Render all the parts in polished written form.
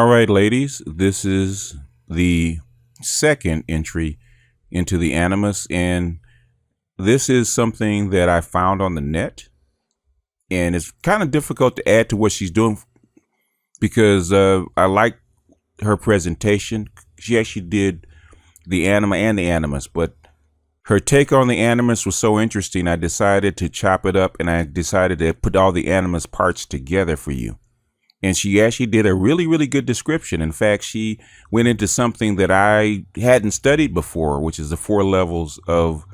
right, ladies, this is the second entry into the Animus, and this is something that I found on the net, and it's kind of difficult to add to what she's doing because I like her presentation. She actually did the Anima and the Animus, but her take on the Animus was so interesting, I decided to chop it up, and I decided to put all the Animus parts together for you. And she actually did a really, really good description. In fact, she went into something that I hadn't studied before, which is the 4 levels of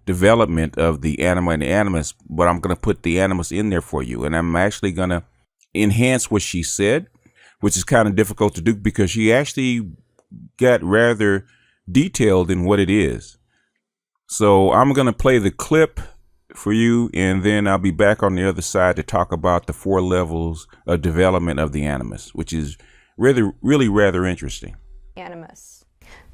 development of the Anima and the Animus. But I'm going to put the Animus in there for you. And I'm actually going to enhance what she said, which is kind of difficult to do because she actually got rather detailed in what it is. So I'm going to play the clip for you, and then I'll be back on the other side to talk about the 4 levels of development of the Animus, which is really rather interesting. Animus.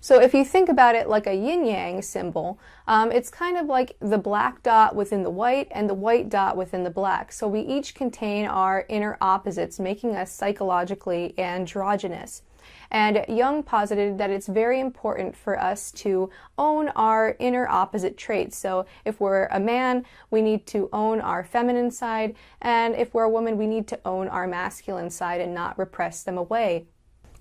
So if you think about it like a yin-yang symbol, it's kind of like the black dot within the white and the white dot within the black. So we each contain our inner opposites, making us psychologically androgynous. And Jung posited that it's very important for us to own our inner opposite traits. So if we're a man, we need to own our feminine side, and if we're a woman, we need to own our masculine side and not repress them away.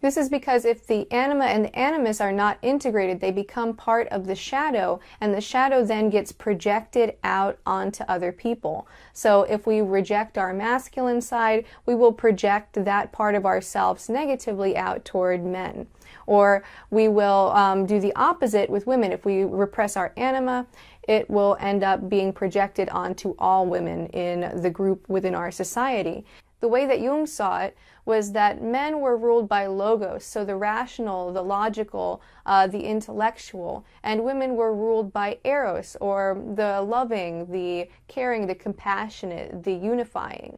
This is because if the anima and the animus are not integrated, they become part of the shadow, and the shadow then gets projected out onto other people. So if we reject our masculine side, we will project that part of ourselves negatively out toward men. Or we will do the opposite with women. If we repress our anima, it will end up being projected onto all women in the group within our society. The way that Jung saw it was that men were ruled by logos, so the rational, the logical, the intellectual, and women were ruled by eros, or the loving, the caring, the compassionate, the unifying.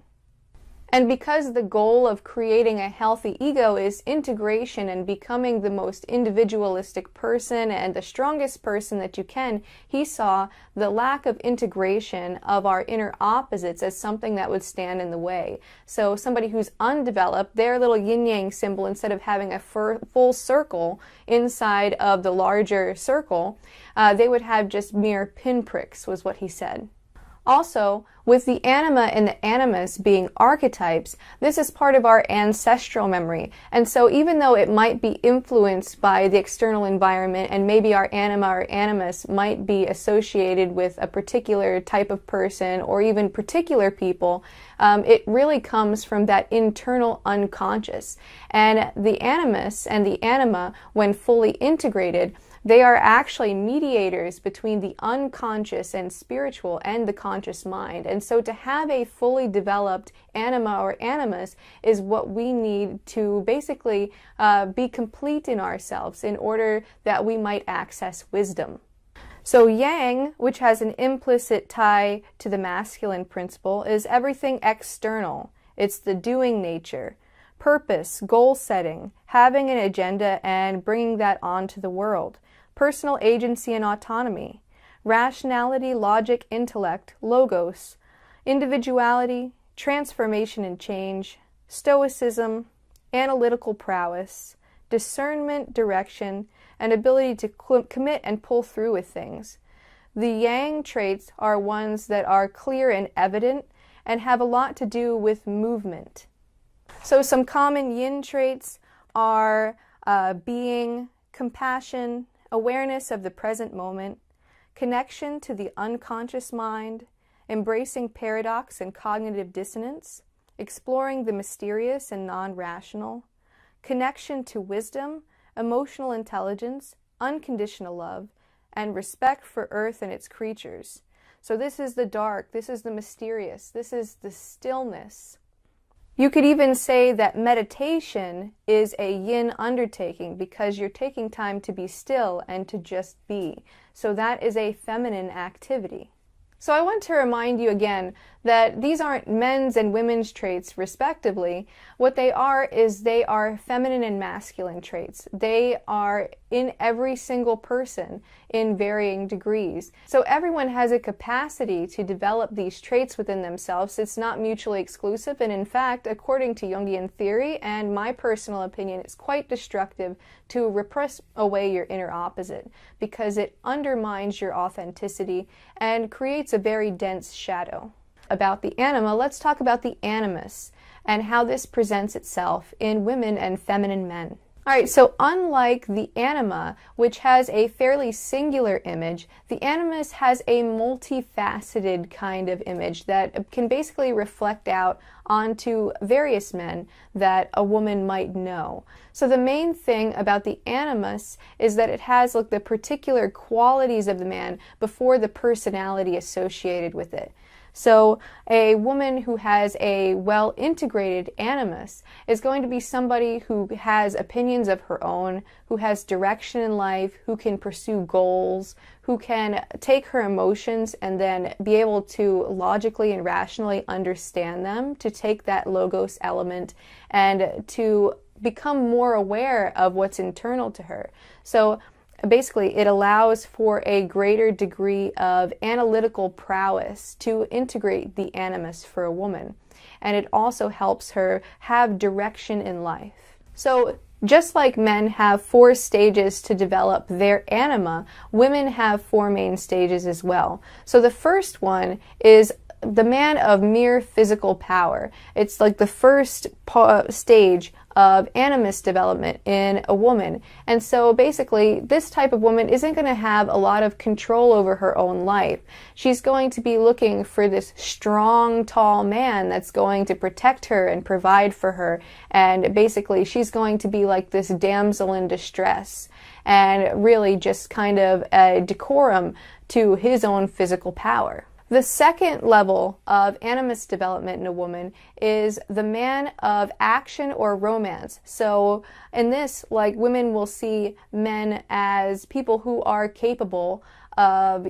And because the goal of creating a healthy ego is integration and becoming the most individualistic person and the strongest person that you can, he saw the lack of integration of our inner opposites as something that would stand in the way. So somebody who's undeveloped, their little yin-yang symbol, instead of having a full circle inside of the larger circle, they would have just mere pinpricks, was what he said. Also, with the anima and the animus being archetypes, this is part of our ancestral memory. And so even though it might be influenced by the external environment, and maybe our anima or animus might be associated with a particular type of person or even particular people, it really comes from that internal unconscious. And the animus and the anima, when fully integrated, they are actually mediators between the unconscious and spiritual and the conscious mind. And so to have a fully developed anima or animus is what we need to basically be complete in ourselves in order that we might access wisdom. So yang, which has an implicit tie to the masculine principle, is everything external. It's the doing nature. Purpose, goal setting, having an agenda and bringing that onto the world. Personal agency and autonomy, rationality, logic, intellect, logos, individuality, transformation and change, stoicism, analytical prowess, discernment, direction, and ability to commit and pull through with things. The yang traits are ones that are clear and evident and have a lot to do with movement. So some common yin traits are being, compassion, awareness of the present moment, connection to the unconscious mind, embracing paradox and cognitive dissonance, exploring the mysterious and non-rational, connection to wisdom, emotional intelligence, unconditional love, and respect for Earth and its creatures. So this is the dark, this is the mysterious, this is the stillness. You could even say that meditation is a yin undertaking because you're taking time to be still and to just be. So that is a feminine activity. So I want to remind you again that these aren't men's and women's traits respectively. What they are is they are feminine and masculine traits. They are in every single person in varying degrees. So everyone has a capacity to develop these traits within themselves. It's not mutually exclusive, and in fact, according to Jungian theory and my personal opinion, it's quite destructive to repress away your inner opposite because it undermines your authenticity and creates a very dense shadow. About the anima, let's talk about the animus and how this presents itself in women and feminine men. All right, so unlike the anima, which has a fairly singular image, the animus has a multifaceted kind of image that can basically reflect out onto various men that a woman might know. So the main thing about the animus is that it has like the particular qualities of the man before the personality associated with it. So a woman who has a well-integrated animus is going to be somebody who has opinions of her own, who has direction in life, who can pursue goals, who can take her emotions and then be able to logically and rationally understand them, to take that logos element and to become more aware of what's internal to her. So basically, it allows for a greater degree of analytical prowess to integrate the animus for a woman. And it also helps her have direction in life. So just like men have 4 stages to develop their anima, women have 4 main stages as well. So the first one is the man of mere physical power. It's like the first stage of animus development in a woman. And so basically, this type of woman isn't going to have a lot of control over her own life. She's going to be looking for this strong, tall man that's going to protect her and provide for her. And basically, she's going to be like this damsel in distress and really just kind of a decorum to his own physical power. The second level of animus development in a woman is the man of action or romance. So in this, like, women will see men as people who are capable of,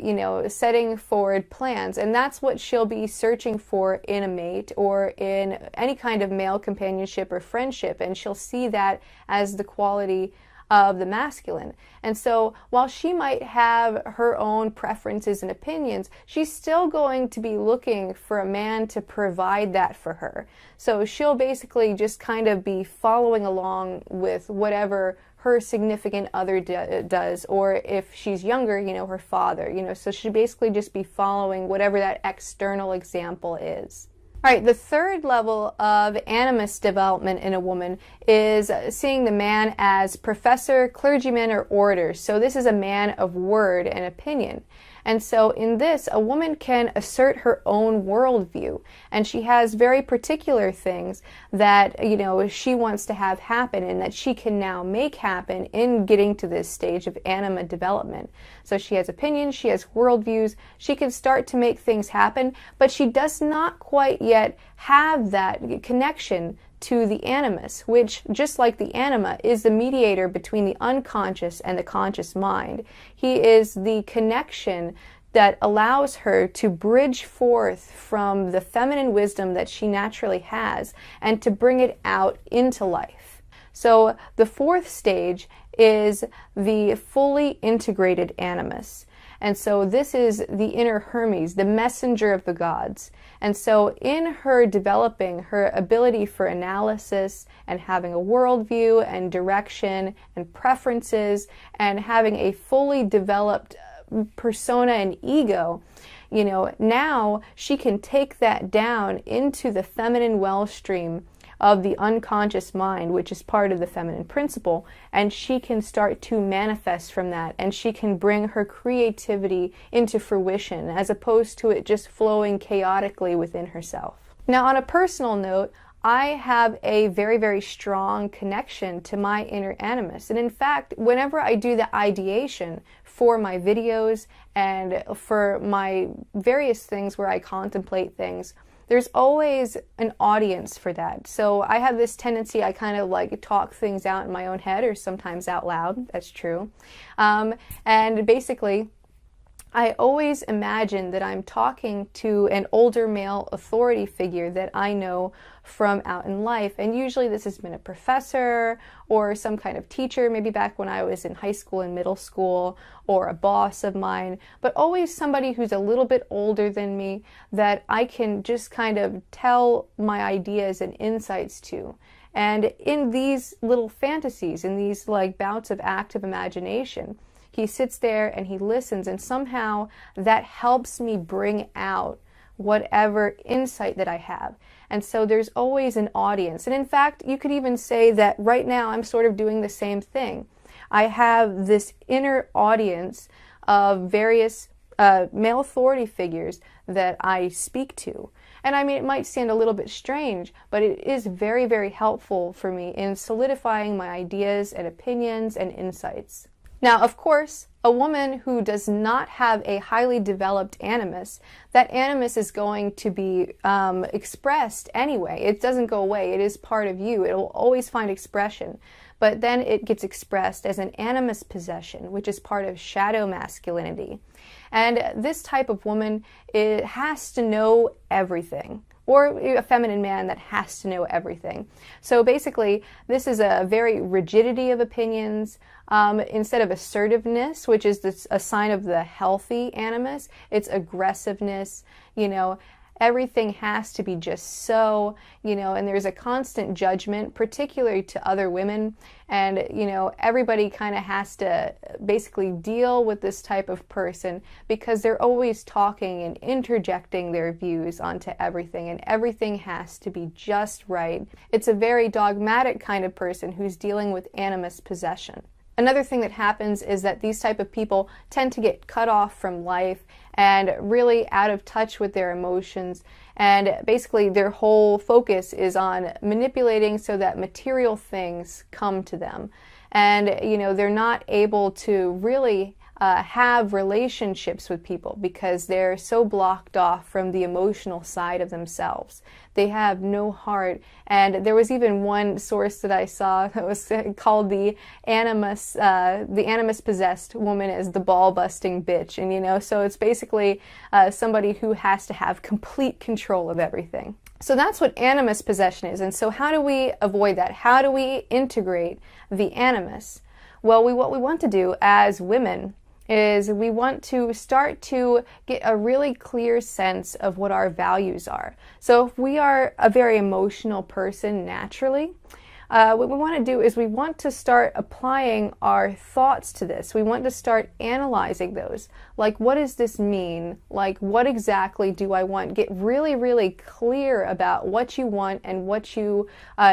setting forward plans. And that's what she'll be searching for in a mate or in any kind of male companionship or friendship. And she'll see that as the quality of the masculine. And so while she might have her own preferences and opinions, she's still going to be looking for a man to provide that for her. So she'll basically just kind of be following along with whatever her significant other does, or if she's younger, her father, so she'll basically just be following whatever that external example is. All right, the third level of animus development in a woman is seeing the man as professor, clergyman, or orator. So this is a man of word and opinion. And so in this, a woman can assert her own worldview, and she has very particular things that, she wants to have happen and that she can now make happen in getting to this stage of anima development. So she has opinions, she has worldviews, she can start to make things happen, but she does not quite yet have that connection to the animus, which, just like the anima, is the mediator between the unconscious and the conscious mind. He is the connection that allows her to bridge forth from the feminine wisdom that she naturally has and to bring it out into life. So the fourth stage is the fully integrated animus. And so this is the inner Hermes, the messenger of the gods. And so in her developing her ability for analysis and having a worldview and direction and preferences and having a fully developed persona and ego, now she can take that down into the feminine wellstream of the unconscious mind, which is part of the feminine principle, and she can start to manifest from that, and she can bring her creativity into fruition as opposed to it just flowing chaotically within herself. Now, on a personal note, I have a very, very strong connection to my inner animus. And in fact, whenever I do the ideation for my videos and for my various things where I contemplate things, there's always an audience for that. So I have this tendency, I kind of like talk things out in my own head or sometimes out loud. That's true. And basically, I always imagine that I'm talking to an older male authority figure that I know from out in life. And usually this has been a professor or some kind of teacher, maybe back when I was in high school and middle school, or a boss of mine, but always somebody who's a little bit older than me that I can just kind of tell my ideas and insights to. And in these little fantasies, in these like bouts of active imagination, he sits there and he listens, and somehow that helps me bring out whatever insight that I have. And so there's always an audience. And in fact, you could even say that right now I'm sort of doing the same thing. I have this inner audience of various male authority figures that I speak to. And I mean, it might sound a little bit strange, but it is very, very helpful for me in solidifying my ideas and opinions and insights. Now, of course, a woman who does not have a highly developed animus, that animus is going to be expressed anyway. It doesn't go away. It is part of you. It will always find expression. But then it gets expressed as an animus possession, which is part of shadow masculinity. And this type of woman, it has to know everything. Or a feminine man that has to know everything. So basically, this is a very rigidity of opinions. Instead of assertiveness, which is a sign of the healthy animus, it's aggressiveness. Everything has to be just so, and there's a constant judgment, particularly to other women. And, everybody kind of has to basically deal with this type of person because they're always talking and interjecting their views onto everything, and everything has to be just right. It's a very dogmatic kind of person who's dealing with animus possession. Another thing that happens is that these type of people tend to get cut off from life and really out of touch with their emotions. And basically their whole focus is on manipulating so that material things come to them. And, they're not able to really have relationships with people because they're so blocked off from the emotional side of themselves. They have no heart. And there was even one source that I saw that was called the Animus possessed woman as the ball busting bitch. And so it's basically somebody who has to have complete control of everything. So that's what animus possession is. And so how do we avoid that? How do we integrate the animus? Well, what we want to do as women is we want to start to get a really clear sense of what our values are. So if we are a very emotional person naturally, what we want to do is we want to start applying our thoughts to this. We want to start analyzing those. Like, what does this mean? Like, what exactly do I want? Get really, really clear about what you want and what you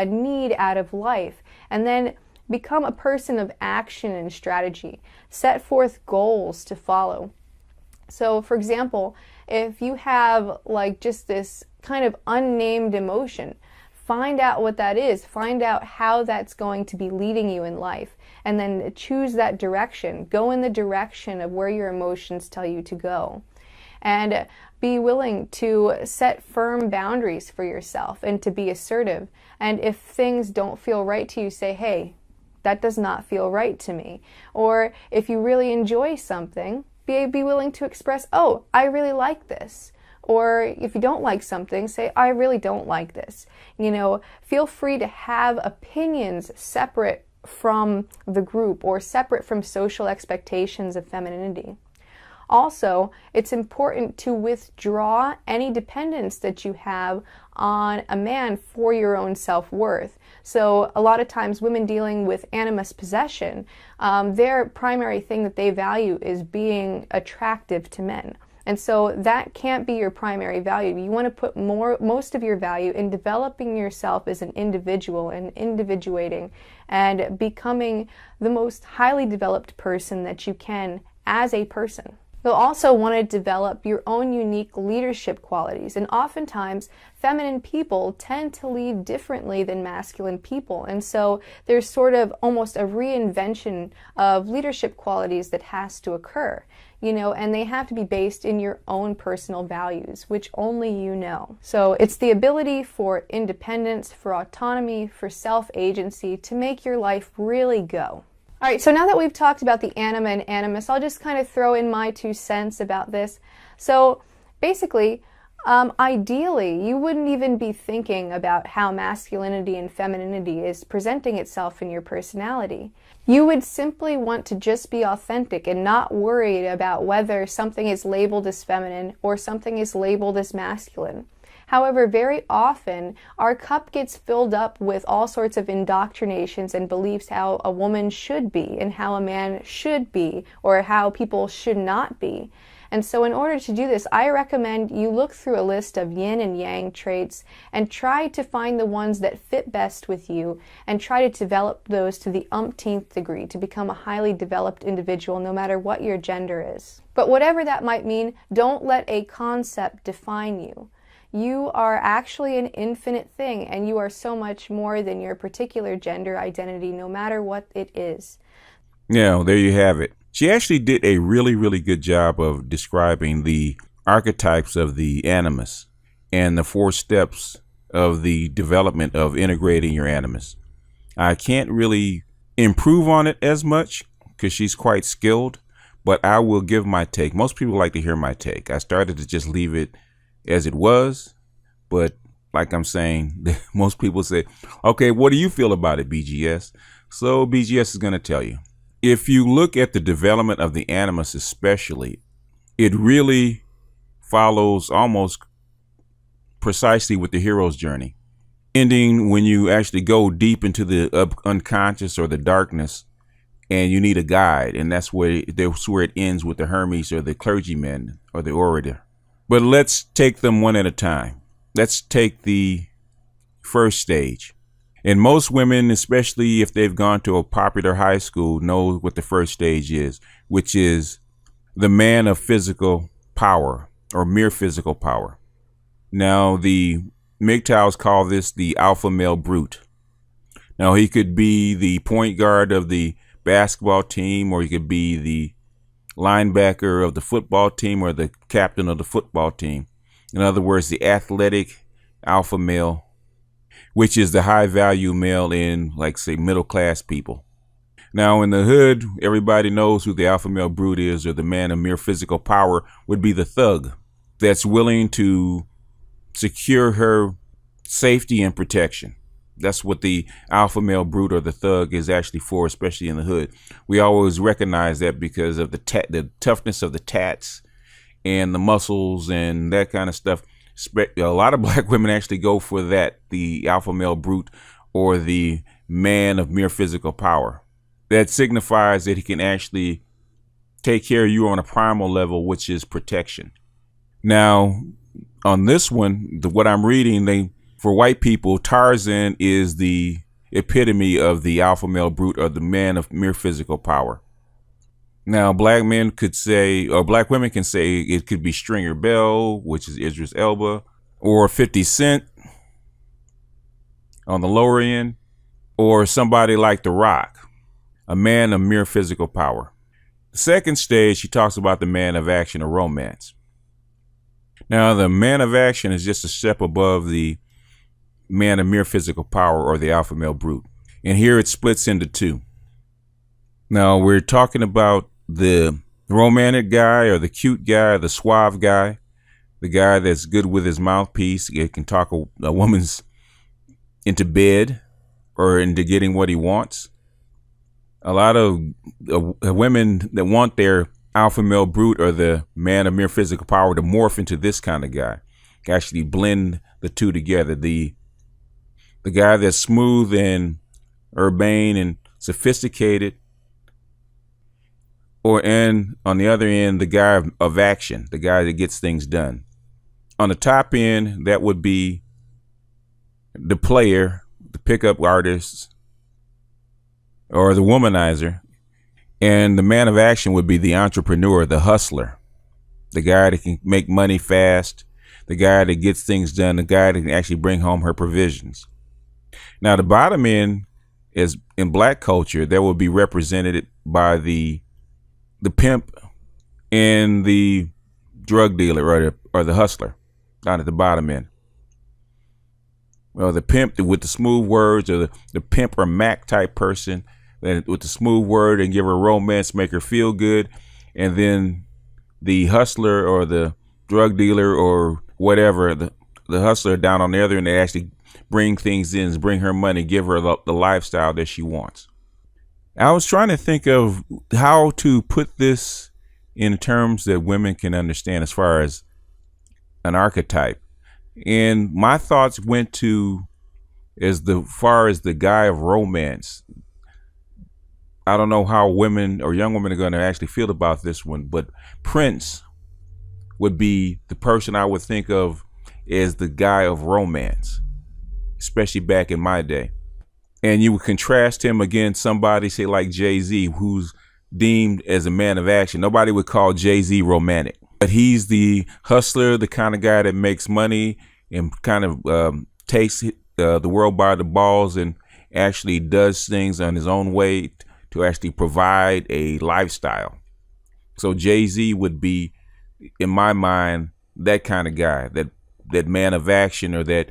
need out of life. And then become a person of action and strategy. Set forth goals to follow. So, for example, if you have like just this kind of unnamed emotion, find out what that is. Find out how that's going to be leading you in life. And then choose that direction. Go in the direction of where your emotions tell you to go. And be willing to set firm boundaries for yourself and to be assertive. And if things don't feel right to you, say, hey, that does not feel right to me. Or if you really enjoy something, be willing to express, oh, I really like this. Or if you don't like something, say, I really don't like this. Feel free to have opinions separate from the group or separate from social expectations of femininity. Also, it's important to withdraw any dependence that you have on a man for your own self-worth. So a lot of times women dealing with animus possession, their primary thing that they value is being attractive to men. And so that can't be your primary value. You want to put most of your value in developing yourself as an individual and individuating and becoming the most highly developed person that you can as a person. You'll also want to develop your own unique leadership qualities. And oftentimes, feminine people tend to lead differently than masculine people. And so there's sort of almost a reinvention of leadership qualities that has to occur. And they have to be based in your own personal values, which only you know. So it's the ability for independence, for autonomy, for self-agency to make your life really go. All right, so now that we've talked about the anima and animus, I'll just kind of throw in my 2 cents about this. So basically, ideally, you wouldn't even be thinking about how masculinity and femininity is presenting itself in your personality. You would simply want to just be authentic and not worried about whether something is labeled as feminine or something is labeled as masculine. However, very often our cup gets filled up with all sorts of indoctrinations and beliefs how a woman should be and how a man should be or how people should not be. And so in order to do this, I recommend you look through a list of yin and yang traits and try to find the ones that fit best with you and try to develop those to the umpteenth degree to become a highly developed individual no matter what your gender is. But whatever that might mean, don't let a concept define you. You are actually an infinite thing, and you are so much more than your particular gender identity, no matter what it is. Yeah, there you have it. She actually did a really, really good job of describing the archetypes of the animus and the 4 steps of the development of integrating your animus. I can't really improve on it as much because she's quite skilled, but I will give my take. Most people like to hear my take. I started to just leave it as it was, but like I'm saying, most people say, okay, what do you feel about it, BGS? So BGS is going to tell you. If you look at the development of the animus especially, it really follows almost precisely with the hero's journey, ending when you actually go deep into the unconscious or the darkness and you need a guide, and that's where it ends with the Hermes or the clergyman or the orator. But let's take them one at a time. Let's take the first stage. And most women, especially if they've gone to a popular high school, know what the first stage is, which is the man of physical power or mere physical power. Now, the MGTOWs call this the alpha male brute. Now, he could be the point guard of the basketball team, or he could be the linebacker of the football team or the captain of the football team. In other words, the athletic alpha male, which is the high value male in, like, say, middle class people. Now, in the hood, everybody knows who the alpha male brute is, or the man of mere physical power would be the thug that's willing to secure her safety and protection. That's what the alpha male brute or the thug is actually for, especially in the hood. We always recognize that because of the toughness of the tats and the muscles and that kind of stuff. A lot of black women actually go for that, the alpha male brute or the man of mere physical power. That signifies that he can actually take care of you on a primal level, which is protection. Now, on this one, what I'm reading, for white people, Tarzan is the epitome of the alpha male brute or the man of mere physical power. Now, black men could say, or black women can say, it could be Stringer Bell, which is Idris Elba, or 50 Cent on the lower end, or somebody like The Rock, a man of mere physical power. The second stage, she talks about the man of action or romance. Now, the man of action is just a step above the man of mere physical power or the alpha male brute. And here it splits into 2. Now, we're talking about the romantic guy or the cute guy, or the suave guy, the guy that's good with his mouthpiece. It can talk a woman's into bed or into getting what he wants. A lot of women that want their alpha male brute or the man of mere physical power to morph into this kind of guy, actually blend the 2 together. The guy that's smooth and urbane and sophisticated, and on the other end, the guy of action, the guy that gets things done. On the top end, that would be the player, the pickup artist, or the womanizer. And the man of action would be the entrepreneur, the hustler, the guy that can make money fast, the guy that gets things done, the guy that can actually bring home her provisions. Now, the bottom end is in black culture, that will be represented by the pimp and the drug dealer or the hustler down at the bottom end. Well, the pimp with the smooth words, or the pimp or Mac type person, with the smooth word and give her romance, make her feel good. And then the hustler or the drug dealer or whatever, the hustler down on the other end, they actually bring things in, bring her money, give her the lifestyle that she wants. I was trying to think of how to put this in terms that women can understand as far as an archetype. And my thoughts went to as far as the guy of romance. I don't know how women or young women are going to actually feel about this one, but Prince would be the person I would think of as the guy of romance, especially back in my day. And you would contrast him against somebody, say like Jay-Z, who's deemed as a man of action. Nobody would call Jay-Z romantic, but he's the hustler, the kind of guy that makes money and kind of takes the world by the balls and actually does things on his own way to actually provide a lifestyle. So Jay-Z would be, in my mind, that kind of guy, that man of action, or that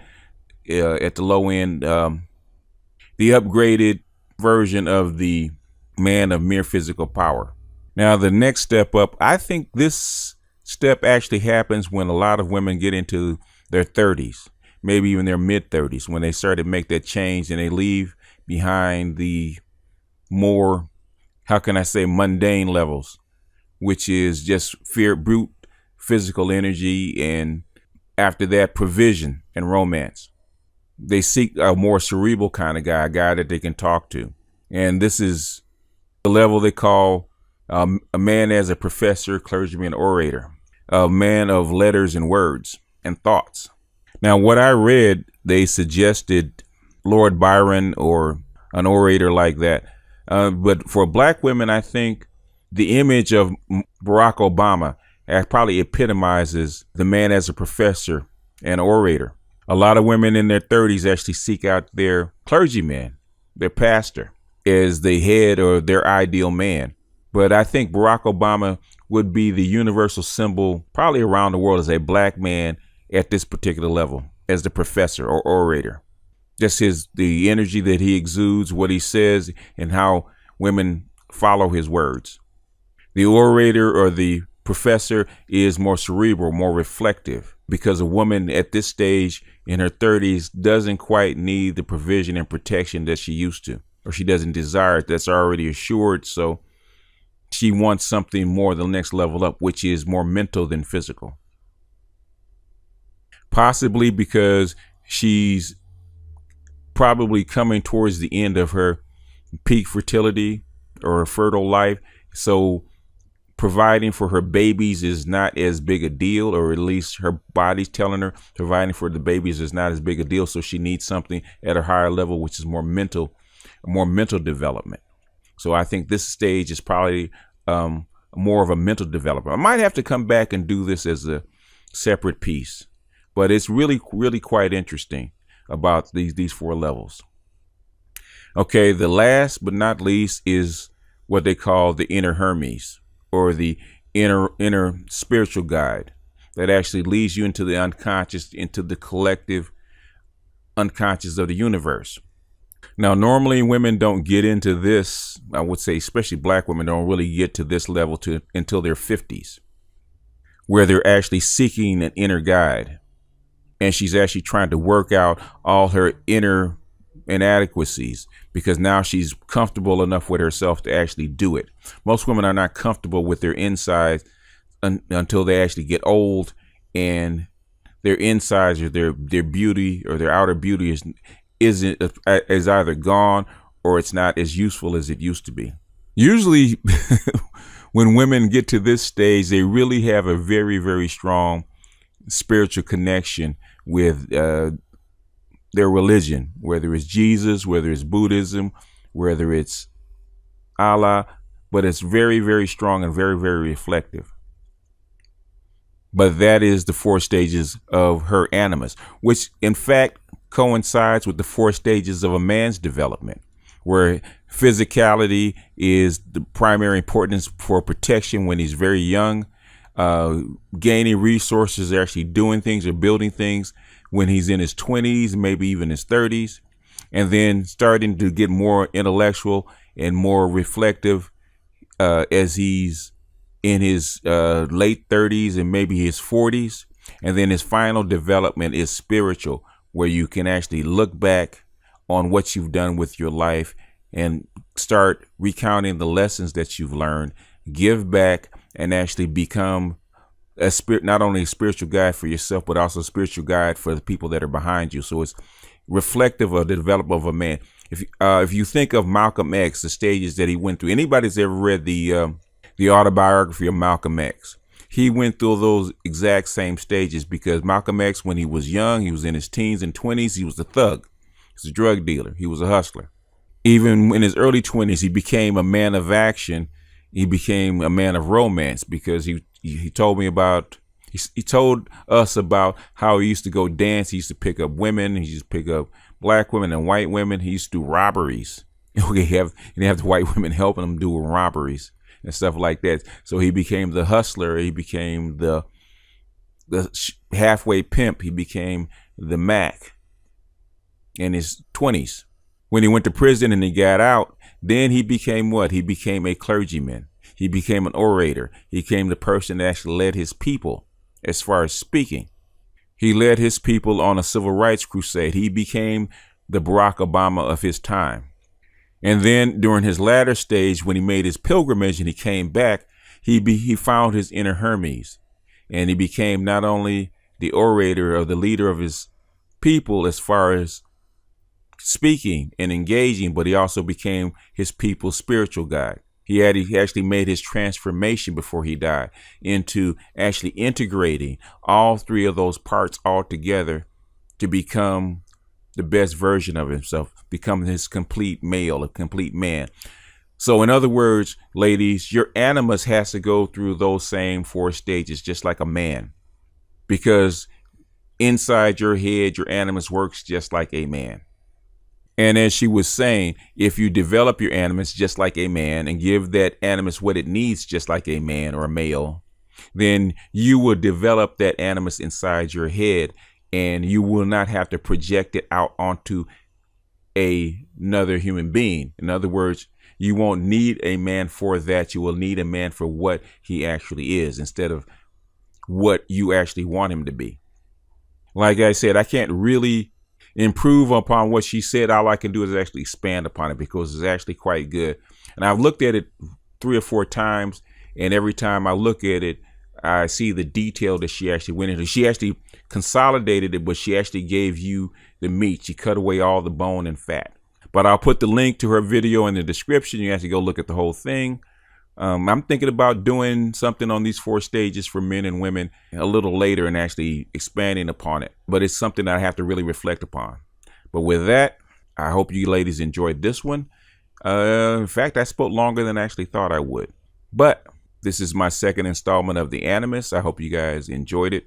at the low end, the upgraded version of the man of mere physical power. Now, the next step up, I think this step actually happens when a lot of women get into their 30s, maybe even their mid 30s, when they start to make that change and they leave behind the more, how can I say, mundane levels, which is just fear, brute physical energy, and after that, provision and romance. They seek a more cerebral kind of guy, a guy that they can talk to. And this is the level they call a man as a professor, clergyman, orator, a man of letters and words and thoughts. Now, what I read, they suggested Lord Byron or an orator like that. But for black women, I think the image of Barack Obama probably epitomizes the man as a professor and orator. A lot of women in their 30s actually seek out their clergyman, their pastor, as the head or their ideal man. But I think Barack Obama would be the universal symbol probably around the world as a black man at this particular level, as the professor or orator. Just the energy that he exudes, what he says, and how women follow his words. The orator or the professor is more cerebral, more reflective, because a woman at this stage in her 30s doesn't quite need the provision and protection that she used to, or she doesn't desire it. That's already assured. So she wants something more, the next level up, which is more mental than physical. Possibly because she's probably coming towards the end of her peak fertility or her fertile life. So providing for her babies is not as big a deal, or at least her body's telling her providing for the babies is not as big a deal. So she needs something at a higher level, which is more mental development. So I think this stage is probably more of a mental development. I might have to come back and do this as a separate piece, but it's really, really quite interesting about these four levels. Okay, the last but not least is what they call the inner Hermes, or the inner spiritual guide that actually leads you into the unconscious, into the collective unconscious of the universe. Now, normally women don't get into this. I would say, especially black women, don't really get to this level until their 50s, where they're actually seeking an inner guide. And she's actually trying to work out all her inner inadequacies, because now she's comfortable enough with herself to actually do it. Most women are not comfortable with their insides until they actually get old, and their insides or their beauty or their outer beauty is either gone or it's not as useful as it used to be. Usually when women get to this stage, they really have a very, very strong spiritual connection with their religion, whether it's Jesus, whether it's Buddhism, whether it's Allah, but it's very, very strong and very, very reflective. But that is the 4 stages of her animus, which in fact coincides with the 4 stages of a man's development, where physicality is the primary importance for protection when he's very young, gaining resources, actually doing things or building things when he's in his 20s, maybe even his 30s, and then starting to get more intellectual and more reflective as he's in his late 30s and maybe his 40s. And then his final development is spiritual, where you can actually look back on what you've done with your life and start recounting the lessons that you've learned, give back, and actually become a spirit, not only a spiritual guide for yourself, but also a spiritual guide for the people that are behind you. So it's reflective of the development of a man. If you think of Malcolm X, the stages that he went through, anybody's ever read the autobiography of Malcolm X, he went through those exact same stages, because Malcolm X, when he was young, he was in his teens and 20s, he was a thug. He was a drug dealer. He was a hustler. Even in his early 20s, he became a man of action. He became a man of romance, because he told me about, he told us about how he used to go dance. He used to pick up women. He used to pick up black women and white women. He used to do have the white women helping him do robberies and stuff like that. So he became the hustler. He became the halfway pimp. He became the Mac in his 20s. When he went to prison and he got out, then he became what? He became a clergyman. He became an orator. He became the person that actually led his people as far as speaking. He led his people on a civil rights crusade. He became the Barack Obama of his time. And then during his latter stage, when he made his pilgrimage and he came back, he found his inner Hermes. And he became not only the orator or the leader of his people as far as speaking and engaging, but he also became his people's spiritual guide. He actually made his transformation before he died into actually integrating all three of those parts all together to become the best version of himself, become his complete male, a complete man. So in other words, ladies, your animus has to go through those same 4 stages, just like a man, because inside your head, your animus works just like a man. And as she was saying, if you develop your animus just like a man and give that animus what it needs just like a man or a male, then you will develop that animus inside your head, and you will not have to project it out onto another human being. In other words, you won't need a man for that. You will need a man for what he actually is instead of what you actually want him to be. Like I said, I can't really improve upon what she said. All I can do is actually expand upon it, because it's actually quite good. And I've looked at it 3 or 4 times, and every time I look at it, I see the detail that she actually went into. She actually consolidated it, but she actually gave you the meat. She cut away all the bone and fat. But I'll put the link to her video in the description. You have to go look at the whole thing. I'm thinking about doing something on these 4 stages for men and women a little later and actually expanding upon it. But it's something that I have to really reflect upon. But with that, I hope you ladies enjoyed this one. In fact, I spoke longer than I actually thought I would. But this is my second installment of the Animus. I hope you guys enjoyed it.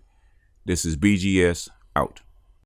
This is BGS out.